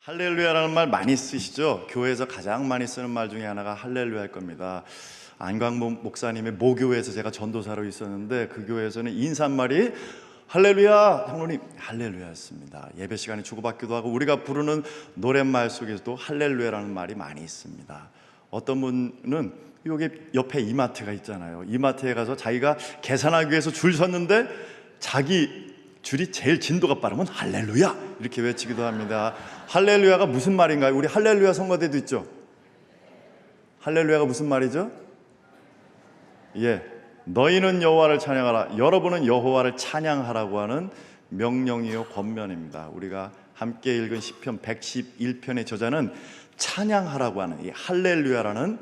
할렐루야라는 말 많이 쓰시죠? 교회에서 가장 많이 쓰는 말 중에 하나가 할렐루야일 겁니다. 안광모 목사님의 모교회에서 제가 전도사로 있었는데 그 교회에서는 인사말이 할렐루야, 장로님 할렐루야였습니다. 예배 시간에 주고받기도 하고 우리가 부르는 노랫말 속에서도 할렐루야라는 말이 많이 있습니다. 어떤 분은 여기 옆에 이마트가 있잖아요. 이마트에 가서 자기가 계산하기 위해서 줄 섰는데 자기 줄이 제일 진도가 빠르면 할렐루야 이렇게 외치기도 합니다. 할렐루야가 무슨 말인가요? 우리 할렐루야 성가대도 있죠. 할렐루야가 무슨 말이죠? 너희는 여호와를 찬양하라. 여러분은 여호와를 찬양하라고 하는 명령이요 권면입니다. 우리가 함께 읽은 시편 111편의 저자는 찬양하라고 하는 이 할렐루야라는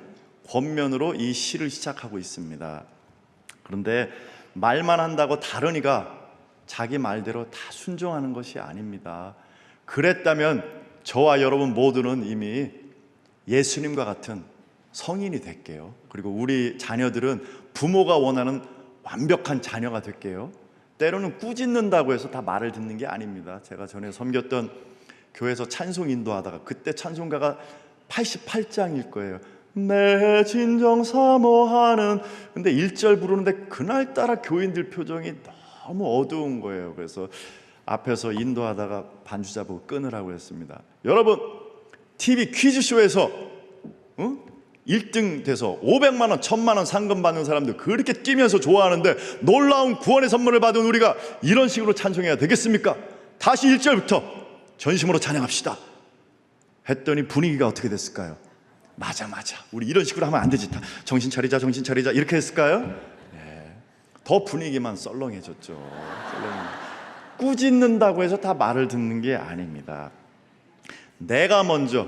권면으로 이 시를 시작하고 있습니다. 그런데 말만 한다고 다른 이가 자기 말대로 다 순종하는 것이 아닙니다. 그랬다면 저와 여러분 모두는 이미 예수님과 같은 성인이 될게요. 그리고 우리 자녀들은 부모가 원하는 완벽한 자녀가 될게요. 때로는 꾸짖는다고 해서 다 말을 듣는 게 아닙니다. 제가 전에 섬겼던 교회에서 찬송 인도하다가 그때 찬송가가 88장일 거예요. 내 진정 사모하는, 근데 1절 부르는데 그날따라 교인들 표정이 너무 어두운 거예요. 그래서 앞에서 인도하다가 반주 잡고 끊으라고 했습니다. 여러분, TV 퀴즈쇼에서 1등 돼서 500만 원, 1000만 원 상금 받는 사람들 그렇게 뛰면서 좋아하는데 놀라운 구원의 선물을 받은 우리가 이런 식으로 찬송해야 되겠습니까? 다시 1절부터 전심으로 찬양합시다 했더니 분위기가 어떻게 됐을까요? 맞아 우리 이런 식으로 하면 안 되지, 정신 차리자 이렇게 했을까요? 더 분위기만 썰렁해졌죠. 꾸짖는다고 해서 다 말을 듣는 게 아닙니다. 내가 먼저,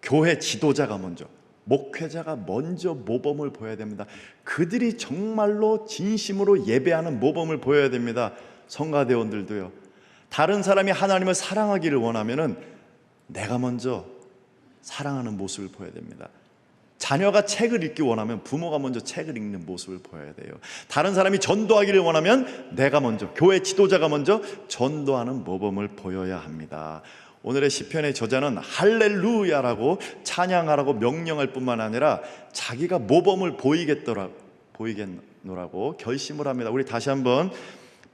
교회 지도자가 먼저, 목회자가 먼저 모범을 보여야 됩니다. 그들이 정말로 진심으로 예배하는 모범을 보여야 됩니다. 성가대원들도요. 다른 사람이 하나님을 사랑하기를 원하면은 내가 먼저 사랑하는 모습을 보여야 됩니다. 자녀가 책을 읽기 원하면 부모가 먼저 책을 읽는 모습을 보여야 돼요. 다른 사람이 전도하기를 원하면 내가 먼저, 교회 지도자가 먼저 전도하는 모범을 보여야 합니다. 오늘의 시편의 저자는 할렐루야라고 찬양하라고 명령할 뿐만 아니라 자기가 모범을 보이겠노라고 결심을 합니다. 우리 다시 한번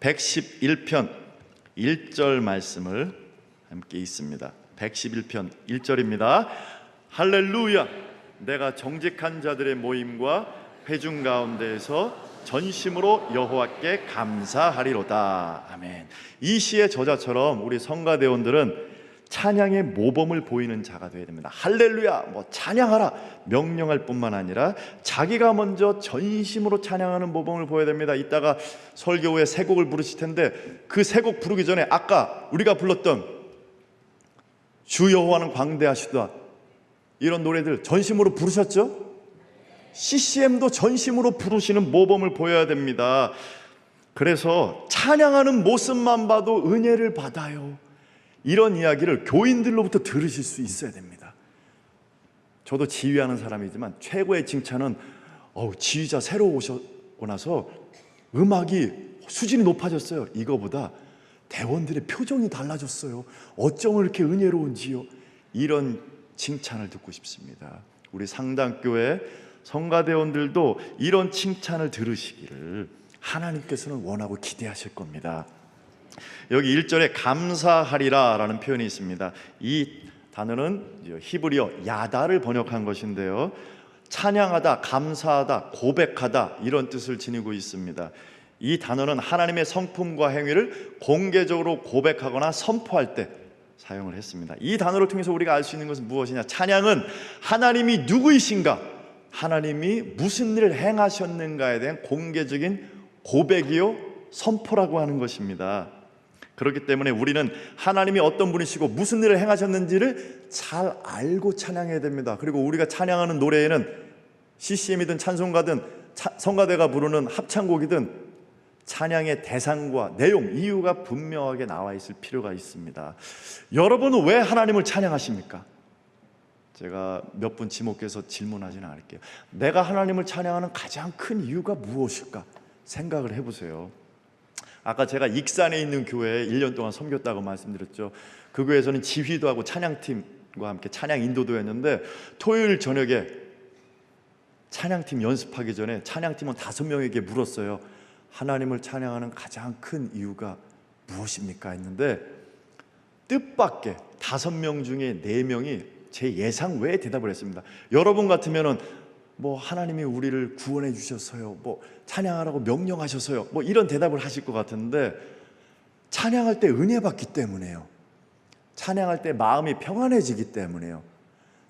111편 1절 말씀을 함께 읽습니다. 111편 1절입니다. 할렐루야, 내가 정직한 자들의 모임과 회중 가운데에서 전심으로 여호와께 감사하리로다. 아멘. 이 시의 저자처럼 우리 성가대원들은 찬양의 모범을 보이는 자가 되어야 됩니다. 할렐루야, 찬양하라 명령할 뿐만 아니라 자기가 먼저 전심으로 찬양하는 모범을 보여야 됩니다. 이따가 설교 후에 세 곡을 부르실 텐데 그 세 곡 부르기 전에 아까 우리가 불렀던 주 여호와는 광대하시다, 이런 노래들 전심으로 부르셨죠? CCM도 전심으로 부르시는 모범을 보여야 됩니다. 그래서 찬양하는 모습만 봐도 은혜를 받아요, 이런 이야기를 교인들로부터 들으실 수 있어야 됩니다. 저도 지휘하는 사람이지만 최고의 칭찬은 지휘자 새로 오셨고 나서 음악이 수준이 높아졌어요. 이거보다 대원들의 표정이 달라졌어요. 어쩜 이렇게 은혜로운지요. 이런 칭찬을 듣고 싶습니다. 우리 상당교회 성가대원들도 이런 칭찬을 들으시기를 하나님께서는 원하고 기대하실 겁니다. 여기 1절에 감사하리라 라는 표현이 있습니다. 이 단어는 히브리어 야다를 번역한 것인데요, 찬양하다, 감사하다, 고백하다 이런 뜻을 지니고 있습니다. 이 단어는 하나님의 성품과 행위를 공개적으로 고백하거나 선포할 때 사용을 했습니다. 이 단어를 통해서 우리가 알 수 있는 것은 무엇이냐? 찬양은 하나님이 누구이신가, 하나님이 무슨 일을 행하셨는가에 대한 공개적인 고백이요 선포라고 하는 것입니다. 그렇기 때문에 우리는 하나님이 어떤 분이시고 무슨 일을 행하셨는지를 잘 알고 찬양해야 됩니다. 그리고 우리가 찬양하는 노래에는 CCM이든 찬송가든 성가대가 부르는 합창곡이든 찬양의 대상과 내용, 이유가 분명하게 나와 있을 필요가 있습니다. 여러분은 왜 하나님을 찬양하십니까? 제가 몇 분 지목해서 질문하지는 않을게요. 내가 하나님을 찬양하는 가장 큰 이유가 무엇일까? 생각을 해보세요. 아까 제가 익산에 있는 교회에 1년 동안 섬겼다고 말씀드렸죠. 그 교회에서는 지휘도 하고 찬양팀과 함께 찬양 인도도 했는데 토요일 저녁에 찬양팀 연습하기 전에 찬양팀은 5명에게 물었어요. 하나님을 찬양하는 가장 큰 이유가 무엇입니까? 했는데 뜻밖의 5명 중에 4명이 제 예상 외에 대답을 했습니다. 여러분 같으면은 뭐 하나님이 우리를 구원해 주셨어요, 뭐 찬양하라고 명령하셔서요, 뭐 이런 대답을 하실 것 같은데 찬양할 때 은혜 받기 때문에요. 찬양할 때 마음이 평안해지기 때문에요.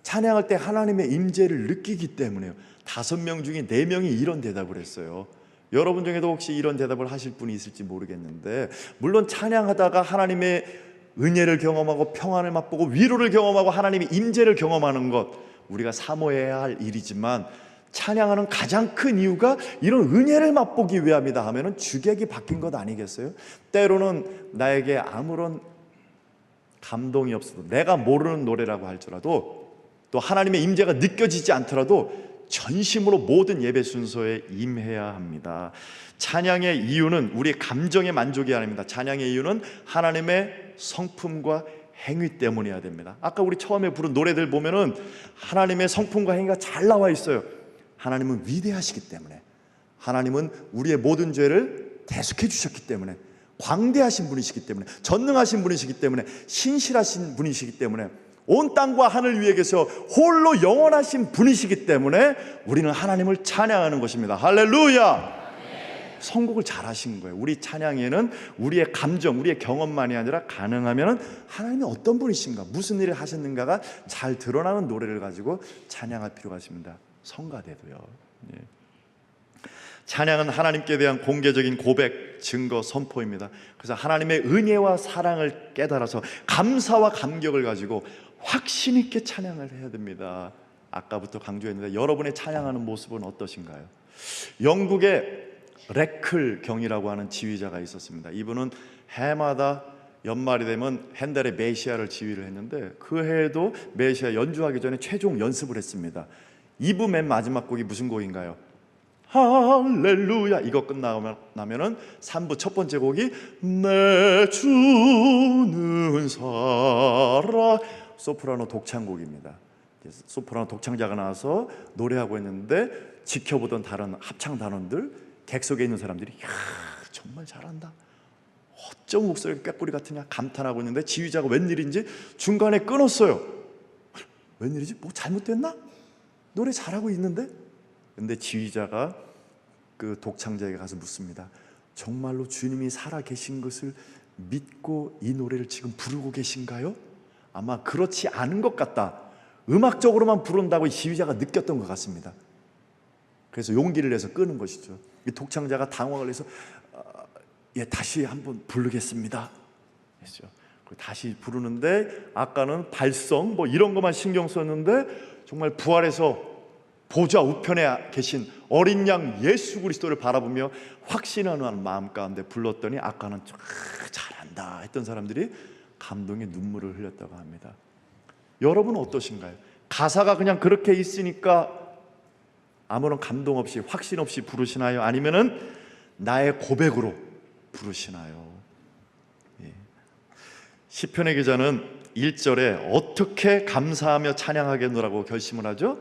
찬양할 때 하나님의 임재를 느끼기 때문에요. 5명 중에 4명이 이런 대답을 했어요. 여러분 중에도 혹시 이런 대답을 하실 분이 있을지 모르겠는데, 물론 찬양하다가 하나님의 은혜를 경험하고 평안을 맛보고 위로를 경험하고 하나님의 임재를 경험하는 것, 우리가 사모해야 할 일이지만 찬양하는 가장 큰 이유가 이런 은혜를 맛보기 위함이다 하면은 주객이 바뀐 것 아니겠어요? 때로는 나에게 아무런 감동이 없어도, 내가 모르는 노래라고 할지라도, 또 하나님의 임재가 느껴지지 않더라도 전심으로 모든 예배 순서에 임해야 합니다. 찬양의 이유는 우리의 감정의 만족이 아닙니다. 찬양의 이유는 하나님의 성품과 행위 때문이어야 됩니다. 아까 우리 처음에 부른 노래들 보면은 하나님의 성품과 행위가 잘 나와 있어요. 하나님은 위대하시기 때문에, 하나님은 우리의 모든 죄를 대속해 주셨기 때문에, 광대하신 분이시기 때문에, 전능하신 분이시기 때문에, 신실하신 분이시기 때문에, 온 땅과 하늘 위에 계셔 홀로 영원하신 분이시기 때문에 우리는 하나님을 찬양하는 것입니다. 할렐루야! 선곡을 잘 하신 거예요. 우리 찬양에는 우리의 감정, 우리의 경험만이 아니라 가능하면 하나님이 어떤 분이신가, 무슨 일을 하셨는가가 잘 드러나는 노래를 가지고 찬양할 필요가 있습니다. 성가대도요. 예. 찬양은 하나님께 대한 공개적인 고백, 증거, 선포입니다. 그래서 하나님의 은혜와 사랑을 깨달아서 감사와 감격을 가지고 확신 있게 찬양을 해야 됩니다. 아까부터 강조했는데 여러분의 찬양하는 모습은 어떠신가요? 영국의 레클 경이라고 하는 지휘자가 있었습니다. 이분은 해마다 연말이 되면 핸델의 메시아를 지휘를 했는데 그 해에도 메시아 연주하기 전에 최종 연습을 했습니다. 2부 맨 마지막 곡이 무슨 곡인가요? 할렐루야. 이거 끝나면은 3부 첫 번째 곡이 내 주는 살아, 소프라노 독창곡입니다. 소프라노 독창자가 나와서 노래하고 있는데 지켜보던 다른 합창 단원들, 객석에 있는 사람들이 야, 정말 잘한다, 어쩜 목소리가 꾀꼬리 같으냐 감탄하고 있는데 지휘자가 웬일인지 중간에 끊었어요. 웬일이지? 뭐 잘못됐나? 노래 잘하고 있는데? 근데 지휘자가 그 독창자에게 가서 묻습니다. 정말로 주님이 살아 계신 것을 믿고 이 노래를 지금 부르고 계신가요? 아마 그렇지 않은 것 같다. 음악적으로만 부른다고 이 지휘자가 느꼈던 것 같습니다. 그래서 용기를 내서 끄는 것이죠. 이 독창자가 당황을 해서 예, 다시 한번 부르겠습니다 했죠. 다시 부르는데 아까는 발성 뭐 이런 것만 신경 썼는데 정말 부활해서 보좌 우편에 계신 어린 양 예수 그리스도를 바라보며 확신하는 마음 가운데 불렀더니 아까는 잘한다 했던 사람들이 감동의 눈물을 흘렸다고 합니다. 여러분은 어떠신가요? 가사가 그냥 그렇게 있으니까 아무런 감동 없이 확신 없이 부르시나요? 아니면은 나의 고백으로 부르시나요? 예. 시편의 기자는 1절에 어떻게 감사하며 찬양하겠노라고 결심을 하죠?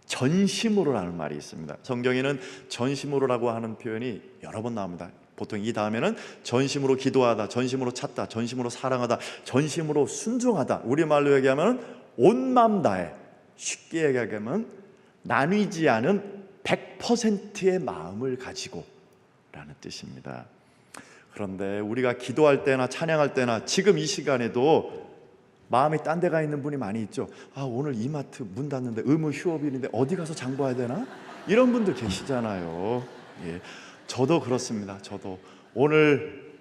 전심으로라는 말이 있습니다. 성경에는 전심으로라고 하는 표현이 여러 번 나옵니다. 보통 이 다음에는 전심으로 기도하다, 전심으로 찾다, 전심으로 사랑하다, 전심으로 순종하다. 우리말로 얘기하면 온 마음 다해, 쉽게 얘기하면 나뉘지 않은 100%의 마음을 가지고 라는 뜻입니다. 그런데 우리가 기도할 때나 찬양할 때나 지금 이 시간에도 마음이 딴 데가 있는 분이 많이 있죠. 아, 오늘 이마트 문 닫는데 의무 휴업일인데 어디 가서 장 봐야 되나? 이런 분들 계시잖아요. 예, 저도 그렇습니다. 저도 오늘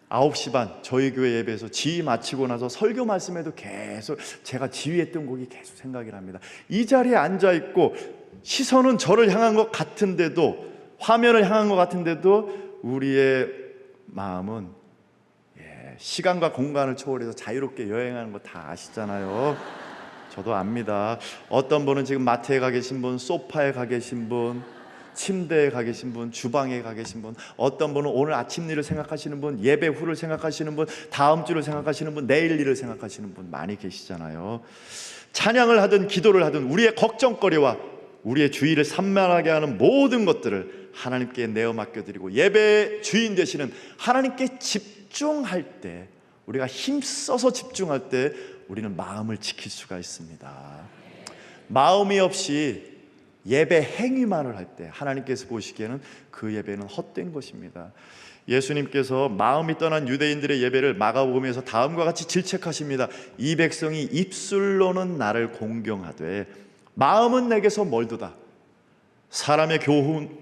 9시 반 저희 교회 예배에서 지휘 마치고 나서 설교 말씀에도 계속 제가 지휘했던 곡이 계속 생각이 납니다. 이 자리에 앉아있고 시선은 저를 향한 것 같은데도, 화면을 향한 것 같은데도 우리의 마음은 시간과 공간을 초월해서 자유롭게 여행하는 거 다 아시잖아요. 저도 압니다. 어떤 분은 지금 마트에 가 계신 분, 소파에 가 계신 분, 침대에 가 계신 분, 주방에 가 계신 분, 어떤 분은 오늘 아침 일을 생각하시는 분, 예배 후를 생각하시는 분, 다음 주를 생각하시는 분, 내일 일을 생각하시는 분 많이 계시잖아요. 찬양을 하든 기도를 하든 우리의 걱정거리와 우리의 주의를 산만하게 하는 모든 것들을 하나님께 내어 맡겨드리고 예배의 주인 되시는 하나님께 집중할 때, 우리가 힘써서 집중할 때 우리는 마음을 지킬 수가 있습니다. 마음이 없이 예배 행위만을 할 때 하나님께서 보시기에는 그 예배는 헛된 것입니다. 예수님께서 마음이 떠난 유대인들의 예배를 마가복음에서 다음과 같이 질책하십니다. 이 백성이 입술로는 나를 공경하되 마음은 내게서 멀도다. 사람의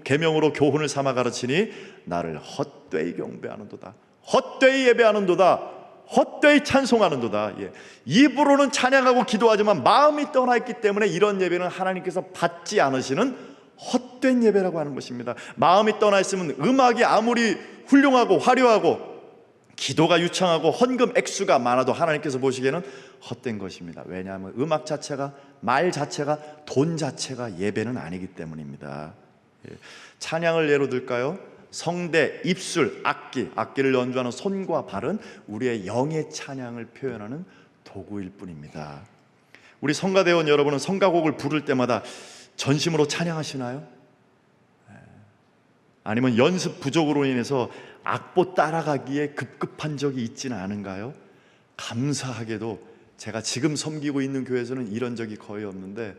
계명으로 교훈을 삼아 가르치니 나를 헛되이 경배하는도다. 헛되이 예배하는도다. 헛되이 찬송하는도다. 입으로는 찬양하고 기도하지만 마음이 떠나 있기 때문에 이런 예배는 하나님께서 받지 않으시는 헛된 예배라고 하는 것입니다. 마음이 떠나 있으면 음악이 아무리 훌륭하고 화려하고 기도가 유창하고 헌금 액수가 많아도 하나님께서 보시기에는 헛된 것입니다. 왜냐하면 음악 자체가, 말 자체가, 돈 자체가 예배는 아니기 때문입니다. 찬양을 예로 들까요? 성대, 입술, 악기를 연주하는 손과 발은 우리의 영의 찬양을 표현하는 도구일 뿐입니다. 우리 성가대원 여러분은 성가곡을 부를 때마다 전심으로 찬양하시나요? 아니면 연습 부족으로 인해서 악보 따라가기에 급급한 적이 있지는 않은가요? 감사하게도 제가 지금 섬기고 있는 교회에서는 이런 적이 거의 없는데,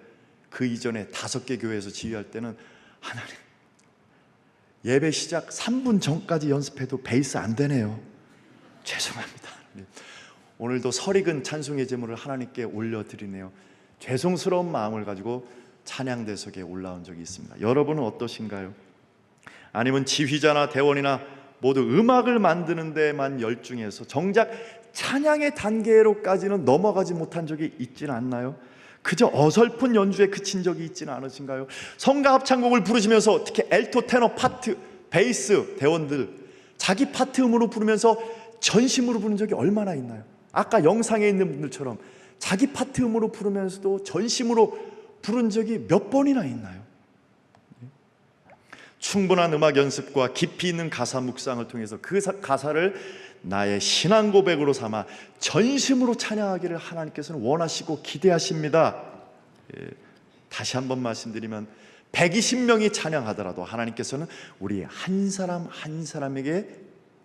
그 이전에 5개 교회에서 지휘할 때는 하나님, 예배 시작 3분 전까지 연습해도 베이스 안 되네요. 죄송합니다. 오늘도 설익은 찬송의 제물을 하나님께 올려드리네요. 죄송스러운 마음을 가지고 찬양대석에 올라온 적이 있습니다. 여러분은 어떠신가요? 아니면 지휘자나 대원이나 모두 음악을 만드는 데만 열중해서 정작 찬양의 단계로까지는 넘어가지 못한 적이 있지는 않나요? 그저 어설픈 연주에 그친 적이 있지는 않으신가요? 성가 합창곡을 부르시면서 특히 엘토, 테너 파트, 베이스 대원들 자기 파트 음으로 부르면서 전심으로 부른 적이 얼마나 있나요? 아까 영상에 있는 분들처럼 자기 파트 음으로 부르면서도 전심으로 부른 적이 몇 번이나 있나요? 충분한 음악 연습과 깊이 있는 가사 묵상을 통해서 그 가사를 나의 신앙 고백으로 삼아 전심으로 찬양하기를 하나님께서는 원하시고 기대하십니다. 다시 한번 말씀드리면 120명이 찬양하더라도 하나님께서는 우리 한 사람 한 사람에게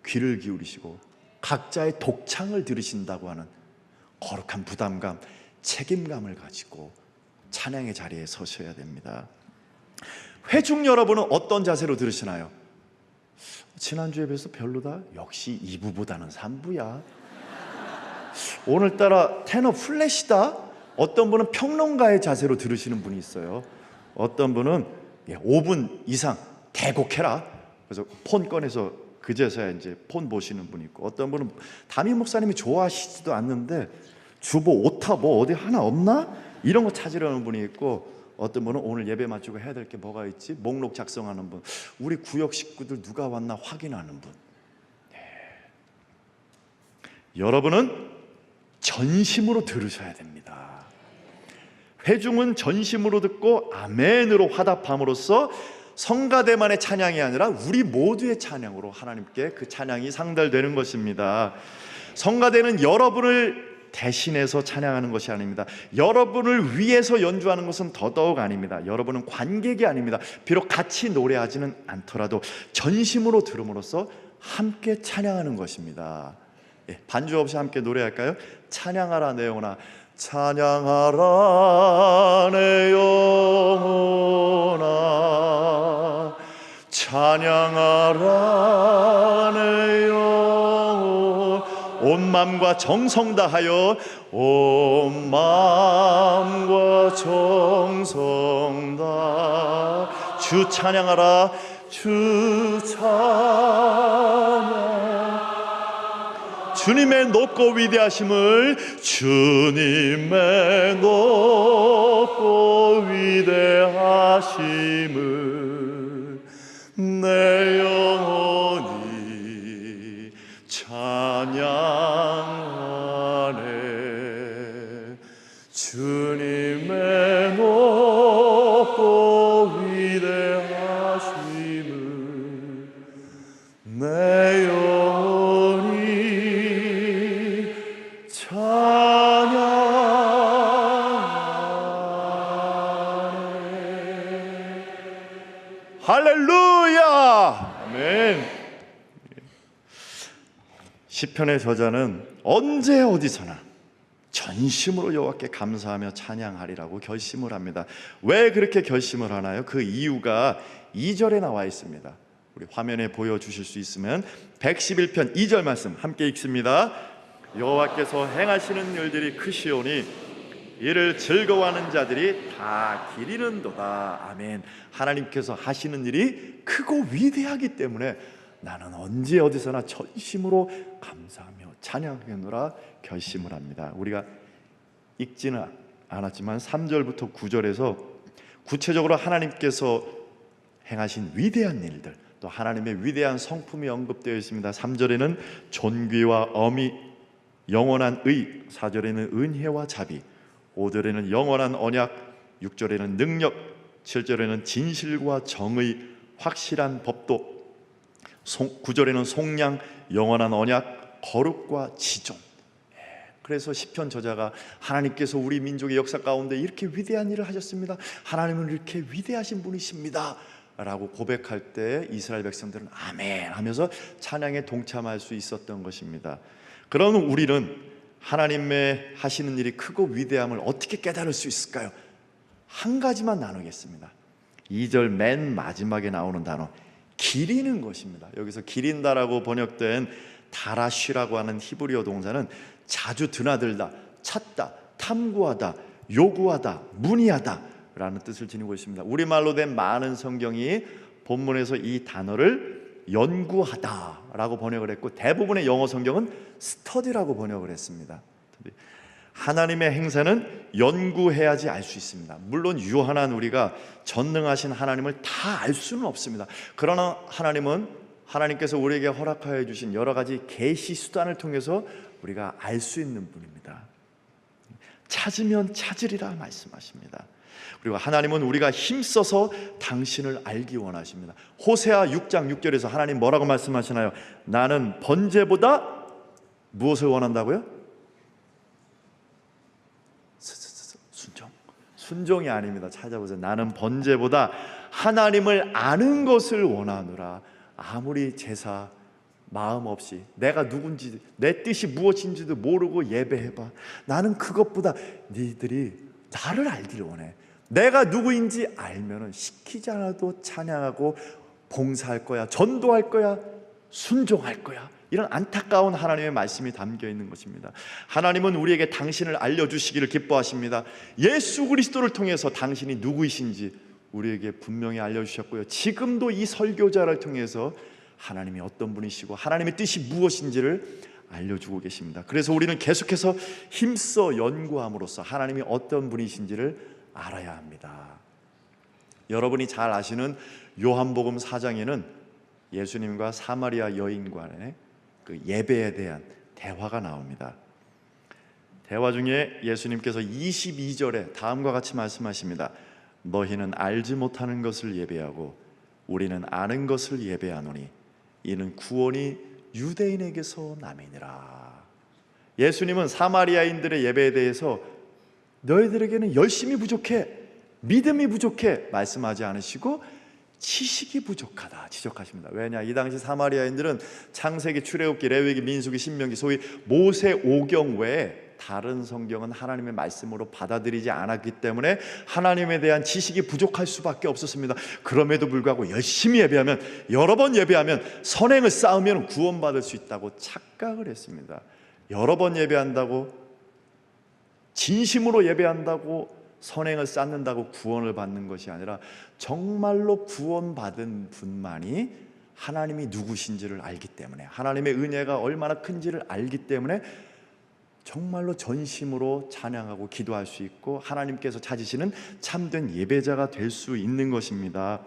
귀를 기울이시고 각자의 독창을 들으신다고 하는 거룩한 부담감, 책임감을 가지고 찬양의 자리에 서셔야 됩니다. 회중 여러분은 어떤 자세로 들으시나요? 지난주에 비해서 별로다? 역시 2부보다는 3부야. 오늘따라 테너 플랫이다? 어떤 분은 평론가의 자세로 들으시는 분이 있어요. 어떤 분은 5분 이상 대곡해라. 그래서 폰 꺼내서 그제서야 이제 폰 보시는 분이 있고, 어떤 분은 담임 목사님이 좋아하시지도 않는데 주보 오타 뭐 어디 하나 없나? 이런 거 찾으려는 분이 있고, 어떤 분은 오늘 예배 마치고 해야 될 게 뭐가 있지? 목록 작성하는 분, 우리 구역 식구들 누가 왔나 확인하는 분. 여러분은 전심으로 들으셔야 됩니다. 회중은 전심으로 듣고 아멘으로 화답함으로써 성가대만의 찬양이 아니라 우리 모두의 찬양으로 하나님께 그 찬양이 상달되는 것입니다. 성가대는 여러분을 대신해서 찬양하는 것이 아닙니다. 여러분을 위해서 연주하는 것은 더더욱 아닙니다. 여러분은 관객이 아닙니다. 비록 같이 노래하지는 않더라도 전심으로 들음으로써 함께 찬양하는 것입니다. 반주 없이 함께 노래할까요? 찬양하라 내 영혼아, 찬양하라 내 영혼아, 찬양하라 내 영혼, 온 마음과 정성 다하여, 온 마음과 정성 다 주 찬양하라, 주 찬양, 주님의 높고 위대하심을, 주님의 높고 위대하심을 내 영혼이 찬양하네. 주님의 높고 위대하심 할렐루야. 아멘. 시편의 저자는 언제 어디서나 전심으로 여호와께 감사하며 찬양하리라고 결심을 합니다. 왜 그렇게 결심을 하나요? 그 이유가 2절에 나와 있습니다. 우리 화면에 보여주실 수 있으면 111편 2절 말씀 함께 읽습니다. 여호와께서 행하시는 일들이 크시오니 이를 즐거워하는 자들이 다 기리는도다. 아멘. 하나님께서 하시는 일이 크고 위대하기 때문에 나는 언제 어디서나 전심으로 감사하며 찬양하노라 결심을 합니다. 우리가 읽지는 않았지만 3절부터 9절에서 구체적으로 하나님께서 행하신 위대한 일들, 또 하나님의 위대한 성품이 언급되어 있습니다. 3절에는 존귀와 엄히, 영원한 의, 4절에는 은혜와 자비, 5절에는 영원한 언약, 6절에는 능력, 7절에는 진실과 정의, 확실한 법도, 9절에는 속량, 영원한 언약, 거룩과 지존. 그래서 시편 저자가 하나님께서 우리 민족의 역사 가운데 이렇게 위대한 일을 하셨습니다, 하나님은 이렇게 위대하신 분이십니다 라고 고백할 때 이스라엘 백성들은 아멘 하면서 찬양에 동참할 수 있었던 것입니다. 그런 우리는 하나님의 하시는 일이 크고 위대함을 어떻게 깨달을 수 있을까요? 한 가지만 나누겠습니다. 2절 맨 마지막에 나오는 단어 기리는 것입니다. 여기서 기린다라고 번역된 다라쉬라고 하는 히브리어 동사는 자주 드나들다, 찾다, 탐구하다, 요구하다, 문의하다 라는 뜻을 지니고 있습니다. 우리말로 된 많은 성경이 본문에서 이 단어를 연구하다 라고 번역을 했고, 대부분의 영어 성경은 스터디라고 번역을 했습니다. 하나님의 행사는 연구해야지 알 수 있습니다. 물론 유한한 우리가 전능하신 하나님을 다 알 수는 없습니다. 그러나 하나님께서 우리에게 허락하여 주신 여러 가지 계시 수단을 통해서 우리가 알 수 있는 분입니다. 찾으면 찾으리라 말씀하십니다. 그리고 하나님은 우리가 힘써서 당신을 알기 원하십니다. 호세아 6장 6절에서 하나님 뭐라고 말씀하시나요? 나는 번제보다 무엇을 원한다고요? 순종이 아닙니다. 찾아보세요. 나는 번제보다 하나님을 아는 것을 원하노라. 아무리 제사 마음 없이 내가 누군지 내 뜻이 무엇인지도 모르고 예배해봐, 나는 그것보다 니들이 나를 알기를 원해. 내가 누구인지 알면은 시키지 않아도 찬양하고 봉사할 거야, 전도할 거야, 순종할 거야. 이런 안타까운 하나님의 말씀이 담겨 있는 것입니다. 하나님은 우리에게 당신을 알려주시기를 기뻐하십니다. 예수 그리스도를 통해서 당신이 누구이신지 우리에게 분명히 알려주셨고요, 지금도 이 설교자를 통해서 하나님이 어떤 분이시고 하나님의 뜻이 무엇인지를 알려주고 계십니다. 그래서 우리는 계속해서 힘써 연구함으로써 하나님이 어떤 분이신지를 알아야 합니다. 여러분이 잘 아시는 요한복음 4장에는 예수님과 사마리아 여인 간의 그 예배에 대한 대화가 나옵니다. 대화 중에 예수님께서 22절에 다음과 같이 말씀하십니다. 너희는 알지 못하는 것을 예배하고 우리는 아는 것을 예배하노니 이는 구원이 유대인에게서 남이니라. 예수님은 사마리아인들의 예배에 대해서 너희들에게는 열심이 부족해, 믿음이 부족해 말씀하지 않으시고 지식이 부족하다 지적하십니다. 왜냐? 이 당시 사마리아인들은 창세기, 출애굽기, 레위기, 민수기, 신명기, 소위 모세 오경 외에 다른 성경은 하나님의 말씀으로 받아들이지 않았기 때문에 하나님에 대한 지식이 부족할 수밖에 없었습니다. 그럼에도 불구하고 열심히 예배하면, 여러 번 예배하면, 선행을 쌓으면 구원받을 수 있다고 착각을 했습니다. 여러 번 예배한다고, 진심으로 예배한다고, 선행을 쌓는다고 구원을 받는 것이 아니라 정말로 구원받은 분만이 하나님이 누구신지를 알기 때문에, 하나님의 은혜가 얼마나 큰지를 알기 때문에 정말로 전심으로 찬양하고 기도할 수 있고 하나님께서 찾으시는 참된 예배자가 될 수 있는 것입니다.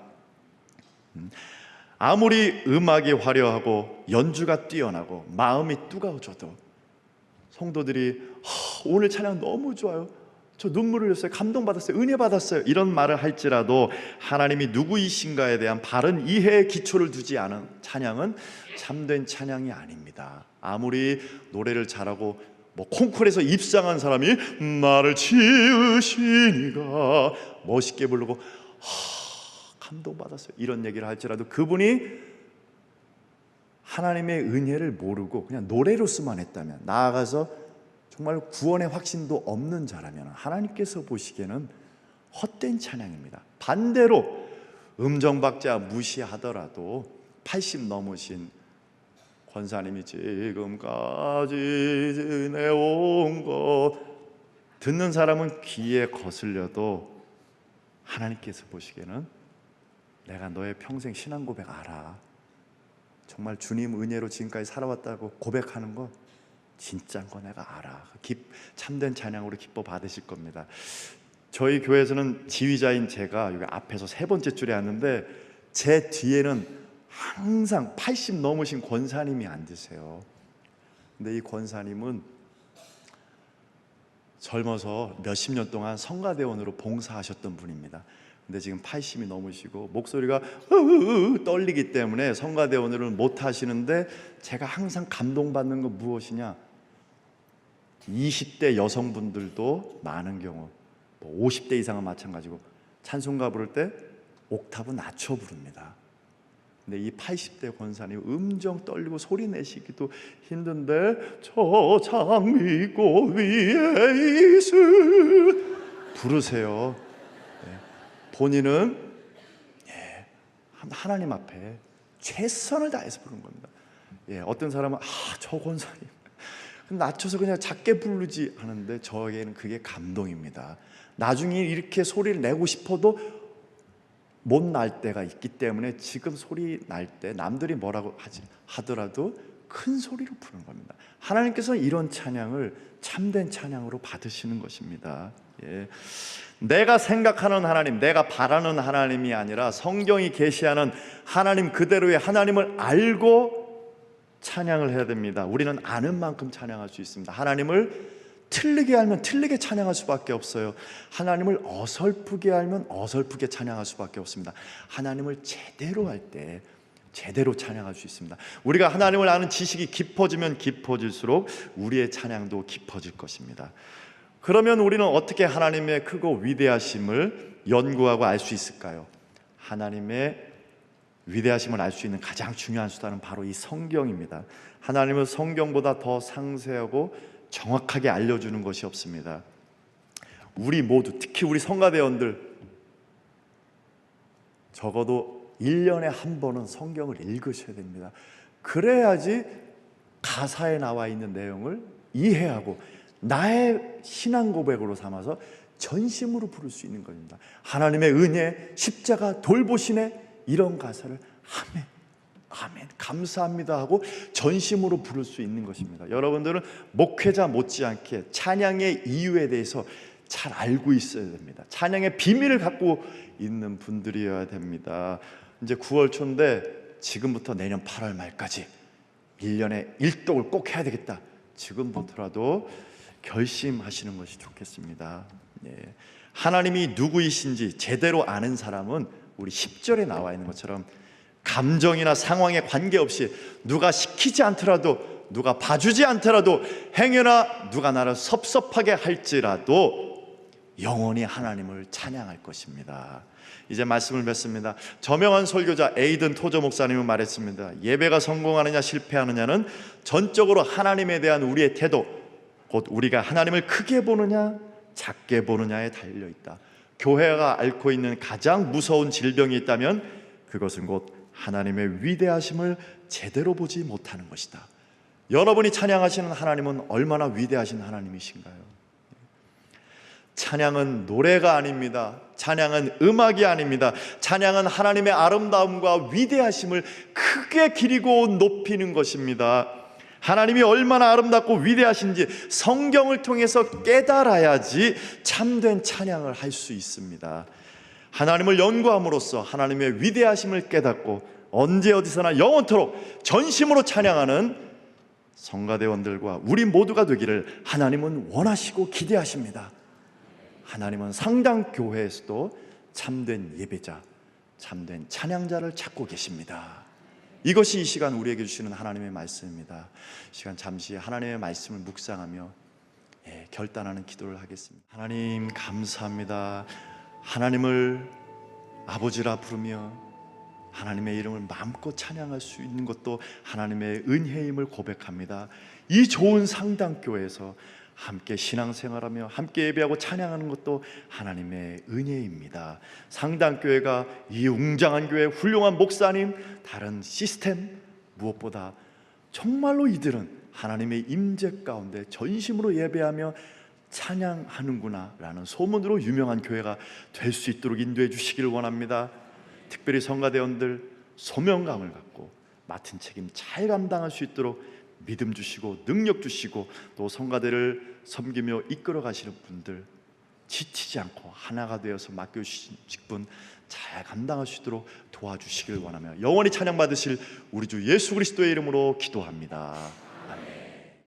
아무리 음악이 화려하고 연주가 뛰어나고 마음이 뜨거워져도 성도들이 오늘 찬양 너무 좋아요, 저 눈물을 흘렸어요, 감동받았어요, 은혜 받았어요, 이런 말을 할지라도 하나님이 누구이신가에 대한 바른 이해의 기초를 두지 않은 찬양은 참된 찬양이 아닙니다. 아무리 노래를 잘하고 콩쿠르에서 입상한 사람이 나를 지으시니가 멋있게 부르고 감동받았어요. 이런 얘기를 할지라도 그분이 하나님의 은혜를 모르고 그냥 노래로서만 했다면, 나아가서 정말 구원의 확신도 없는 자라면 하나님께서 보시기에는 헛된 찬양입니다. 반대로 음정박자 무시하더라도 80 넘으신 권사님이 지금까지 지내온 것, 듣는 사람은 귀에 거슬려도 하나님께서 보시기에는 내가 너의 평생 신앙 고백 알아, 정말 주님 은혜로 지금까지 살아왔다고 고백하는 거 진짜인 거 내가 알아, 참된 찬양으로 기뻐 받으실 겁니다. 저희 교회에서는 지휘자인 제가 여기 앞에서 3번째 줄에 앉는데 제 뒤에는 항상 80 넘으신 권사님이 앉으세요. 근데 이 권사님은 젊어서 몇십 년 동안 성가대원으로 봉사하셨던 분입니다. 근데 지금 80이 넘으시고 목소리가 떨리기 때문에 성가대원으로는 못 하시는데, 제가 항상 감동받는 건 무엇이냐, 20대 여성분들도 많은 경우 50대 이상은 마찬가지고 찬송가 부를 때 옥타브 낮춰 부릅니다. 근데 이 80대 권사님 음정 떨리고 소리 내시기도 힘든데 저 장미꽃 위에 있을 부르세요. 본인은 하나님 앞에 최선을 다해서 부른 겁니다. 어떤 사람은 저 권사님 낮춰서 그냥 작게 부르지 하는데 저에게는 그게 감동입니다. 나중에 이렇게 소리를 내고 싶어도 못 날 때가 있기 때문에 지금 소리 날 때 남들이 뭐라고 하더라도 큰 소리로 부르는 겁니다. 하나님께서는 이런 찬양을 참된 찬양으로 받으시는 것입니다. 내가 생각하는 하나님, 내가 바라는 하나님이 아니라 성경이 계시하는 하나님 그대로의 하나님을 알고 찬양을 해야 됩니다. 우리는 아는 만큼 찬양할 수 있습니다. 하나님을 틀리게 알면 틀리게 찬양할 수밖에 없어요. 하나님을 어설프게 알면 어설프게 찬양할 수밖에 없습니다. 하나님을 제대로 할 때 제대로 찬양할 수 있습니다. 우리가 하나님을 아는 지식이 깊어지면 깊어질수록 우리의 찬양도 깊어질 것입니다. 그러면 우리는 어떻게 하나님의 크고 위대하심을 연구하고 알 수 있을까요? 하나님의 위대하심을 알 수 있는 가장 중요한 수단은 바로 이 성경입니다. 하나님은 성경보다 더 상세하고 정확하게 알려주는 것이 없습니다. 우리 모두, 특히 우리 성가대원들 적어도 1년에 한 번은 성경을 읽으셔야 됩니다. 그래야지 가사에 나와 있는 내용을 이해하고 나의 신앙 고백으로 삼아서 전심으로 부를 수 있는 겁니다. 하나님의 은혜, 십자가, 돌보시네, 이런 가사를 아멘, 아멘, 감사합니다 하고 전심으로 부를 수 있는 것입니다. 여러분들은 목회자 못지않게 찬양의 이유에 대해서 잘 알고 있어야 됩니다. 찬양의 비밀을 갖고 있는 분들이어야 됩니다. 이제 9월 초인데 지금부터 내년 8월 말까지 1년에 1독을 꼭 해야 되겠다, 지금부터라도 결심하시는 것이 좋겠습니다. 하나님이 누구이신지 제대로 아는 사람은 우리 10절에 나와 있는 것처럼 감정이나 상황에 관계없이 누가 시키지 않더라도, 누가 봐주지 않더라도, 행여나 누가 나를 섭섭하게 할지라도 영원히 하나님을 찬양할 것입니다. 이제 말씀을 맺습니다. 저명한 설교자 에이든 토저 목사님은 말했습니다. 예배가 성공하느냐 실패하느냐는 전적으로 하나님에 대한 우리의 태도, 곧 우리가 하나님을 크게 보느냐 작게 보느냐에 달려있다. 교회가 앓고 있는 가장 무서운 질병이 있다면 그것은 곧 하나님의 위대하심을 제대로 보지 못하는 것이다. 여러분이 찬양하시는 하나님은 얼마나 위대하신 하나님이신가요? 찬양은 노래가 아닙니다. 찬양은 음악이 아닙니다. 찬양은 하나님의 아름다움과 위대하심을 크게 기리고 높이는 것입니다. 하나님이 얼마나 아름답고 위대하신지 성경을 통해서 깨달아야지 참된 찬양을 할 수 있습니다. 하나님을 연구함으로써 하나님의 위대하심을 깨닫고 언제 어디서나 영원토록 전심으로 찬양하는 성가대원들과 우리 모두가 되기를 하나님은 원하시고 기대하십니다. 하나님은 상당 교회에서도 참된 예배자, 참된 찬양자를 찾고 계십니다. 이것이 이 시간 우리에게 주시는 하나님의 말씀입니다. 이 시간 잠시 하나님의 말씀을 묵상하며 결단하는 기도를 하겠습니다. 하나님 감사합니다. 하나님을 아버지라 부르며 하나님의 이름을 마음껏 찬양할 수 있는 것도 하나님의 은혜임을 고백합니다. 이 좋은 상당교회에서 함께 신앙생활하며 함께 예배하고 찬양하는 것도 하나님의 은혜입니다. 상당교회가 이 웅장한 교회, 훌륭한 목사님, 다른 시스템, 무엇보다 정말로 이들은 하나님의 임재 가운데 전심으로 예배하며 찬양하는구나 라는 소문으로 유명한 교회가 될 수 있도록 인도해 주시기를 원합니다. 특별히 성가대원들 소명감을 갖고 맡은 책임 잘 감당할 수 있도록 믿음 주시고 능력 주시고, 또 성가대를 섬기며 이끌어 가시는 분들 지치지 않고 하나가 되어서 맡겨주신 직분 잘 감당할 수 있도록 도와주시길 원하며 영원히 찬양받으실 우리 주 예수 그리스도의 이름으로 기도합니다.